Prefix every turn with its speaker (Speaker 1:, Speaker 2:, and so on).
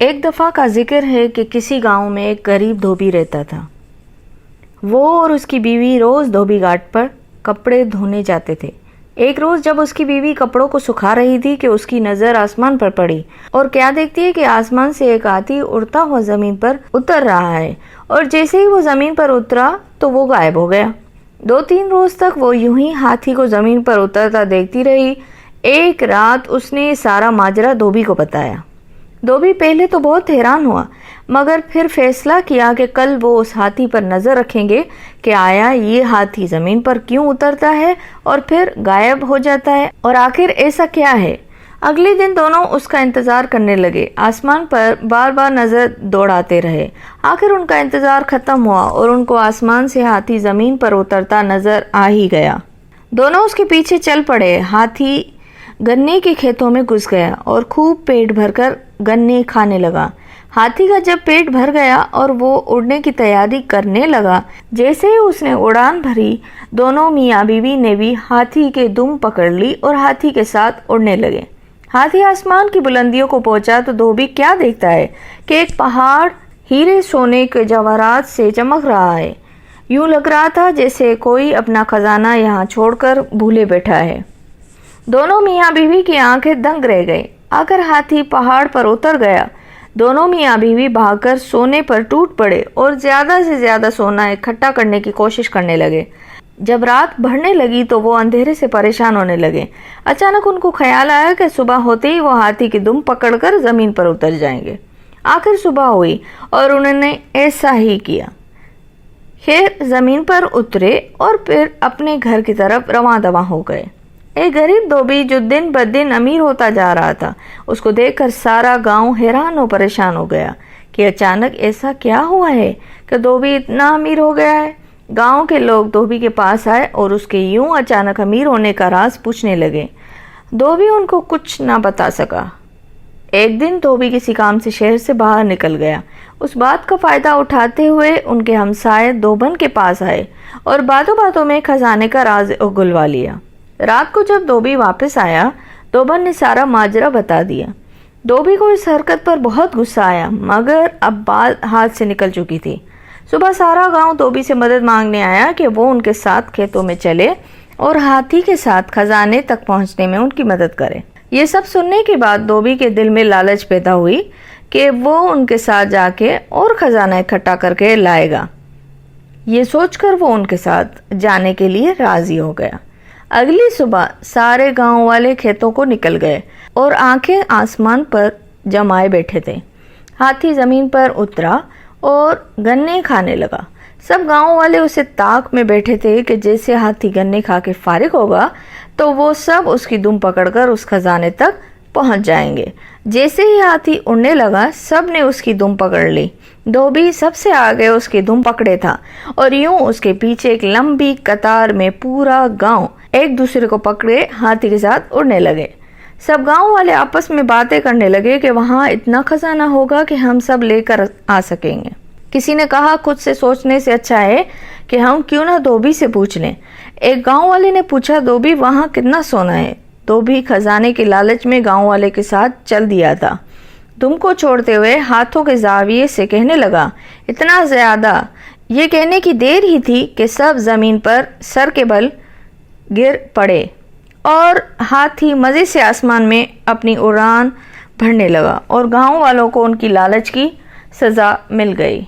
Speaker 1: ایک دفعہ کا ذکر ہے کہ کسی گاؤں میں ایک غریب دھوبی رہتا تھا۔ وہ اور اس کی بیوی روز دھوبی گھاٹ پر کپڑے دھونے جاتے تھے۔ ایک روز جب اس کی بیوی کپڑوں کو سکھا رہی تھی کہ اس کی نظر آسمان پر پڑی اور کیا دیکھتی ہے کہ آسمان سے ایک ہاتھی اڑتا ہوا زمین پر اتر رہا ہے، اور جیسے ہی وہ زمین پر اترا تو وہ غائب ہو گیا۔ 2-3 روز تک وہ یوں ہی ہاتھی کو زمین پر اترتا دیکھتی رہی۔ ایک رات اس نے سارا ماجرا دھوبی کو بتایا۔ دھوبی پہلے تو بہت حیران ہوا، مگر پھر فیصلہ کیا کہ کل وہ اس ہاتھی پر نظر رکھیں گے کہ آیا یہ ہاتھی زمین پر کیوں اترتا ہے اور پھر غائب ہو جاتا ہے، اور آخر ایسا کیا ہے۔ اگلے دن دونوں اس کا انتظار کرنے لگے، آسمان پر بار بار نظر دوڑاتے رہے۔ آخر ان کا انتظار ختم ہوا اور ان کو آسمان سے ہاتھی زمین پر اترتا نظر آ ہی گیا۔ دونوں اس کے پیچھے چل پڑے۔ ہاتھی گنے کے کھیتوں میں گھس گیا اور خوب پیٹ بھر کر گنے کھانے لگا۔ ہاتھی کا جب پیٹ بھر گیا اور وہ اڑنے کی تیاری کرنے لگا، جیسے ہی اس نے اڑان بھری، دونوں میاں بیوی نے بھی ہاتھی کے دم پکڑ لی اور ہاتھی کے ساتھ اڑنے لگے۔ ہاتھی آسمان کی بلندیوں کو پہنچا تو دھوبی کیا دیکھتا ہے کہ ایک پہاڑ ہیرے سونے کے جواہرات سے چمک رہا ہے۔ یوں لگ رہا تھا جیسے کوئی اپنا خزانہ یہاں چھوڑ کر بھولے بیٹھا ہے۔ دونوں میاں بیوی کی آنکھیں دنگ رہ گئی۔ آخر ہاتھی پہاڑ پر اتر گیا۔ دونوں میاں بیوی بھاگ کر سونے پر ٹوٹ پڑے اور زیادہ سے زیادہ سونا اکٹھا کرنے کی کوشش کرنے لگے۔ جب رات بڑھنے لگی تو وہ اندھیرے سے پریشان ہونے لگے۔ اچانک ان کو خیال آیا کہ صبح ہوتے ہی وہ ہاتھی کی دم پکڑ کر زمین پر اتر جائیں گے۔ آخر صبح ہوئی اور انہوں نے ایسا ہی کیا۔ خیر زمین پر اترے اور پھر اپنے گھر کی طرف رواں دواں ہو گئے۔ ایک غریب دھوبی جو دن بدن امیر ہوتا جا رہا تھا، اس کو دیکھ کر سارا گاؤں حیران و پریشان ہو گیا کہ اچانک ایسا کیا ہوا ہے کہ دھوبی اتنا امیر ہو گیا ہے۔ گاؤں کے لوگ دھوبی کے پاس آئے اور اس کے یوں اچانک امیر ہونے کا راز پوچھنے لگے۔ دھوبی ان کو کچھ نہ بتا سکا۔ ایک دن دھوبی کسی کام سے شہر سے باہر نکل گیا۔ اس بات کا فائدہ اٹھاتے ہوئے ان کے ہمسائے دوبن کے پاس آئے اور باتوں باتوں میں خزانے کا راز اگلوا لیا۔ رات کو جب دھوبی واپس آیا، دوبن نے سارا ماجرا بتا دیا۔ دھوبی کو اس حرکت پر بہت غصہ آیا، مگر اب بات ہاتھ سے نکل چکی تھی۔ صبح سارا گاؤں دھوبی سے مدد مانگنے آیا کہ وہ ان کے ساتھ کھیتوں میں چلے اور ہاتھی کے ساتھ خزانے تک پہنچنے میں ان کی مدد کرے۔ یہ سب سننے کے بعد دھوبی کے دل میں لالچ پیدا ہوئی کہ وہ ان کے ساتھ جا کے اور خزانہ اکٹھا کر کے لائے گا۔ یہ سوچ کر وہ ان کے ساتھ جانے کے لیے راضی ہو گیا۔ اگلی صبح سارے گاؤں والے کھیتوں کو نکل گئے اور آنکھیں آسمان پر جمائے بیٹھے تھے۔ ہاتھی زمین پر اترا اور گنے کھانے لگا۔ سب گاؤں والے اسے تاک میں بیٹھے تھے کہ جیسے ہاتھی گنے کھا کے فارغ ہوگا تو وہ سب اس کی دم پکڑ کر اس خزانے تک پہنچ جائیں گے۔ جیسے ہی ہاتھی اڑنے لگا، سب نے اس کی دم پکڑ لی۔ دھوبی سب سے آگے اس کی دم پکڑے تھا اور یوں اس کے پیچھے ایک لمبی قطار میں پورا گاؤں ایک دوسرے کو پکڑے ہاتھی کے ساتھ اڑنے لگے۔ سب گاؤں والے آپس میں باتیں کرنے لگے کہ وہاں اتنا خزانہ ہوگا کہ ہم سب لے کر آ سکیں گے۔ کسی نے کہا خود سے سوچنے سے اچھا ہے کہ ہم کیوں نہ دھوبی سے پوچھ لیں۔ ایک گاؤں والے نے پوچھا، دھوبی وہاں کتنا سونا ہے؟ دھوبی خزانے کے لالچ میں گاؤں والے کے ساتھ چل دیا تھا۔ دم کو چھوڑتے ہوئے ہاتھوں کے زاویے سے کہنے لگا، اتنا زیادہ۔ یہ کہنے کی دیر ہی تھی کہ سب زمین پر سر کے بل گر پڑے اور ہاتھی مزے سے آسمان میں اپنی اڑان بھرنے لگا اور گاؤں والوں کو ان کی لالچ کی سزا مل گئی۔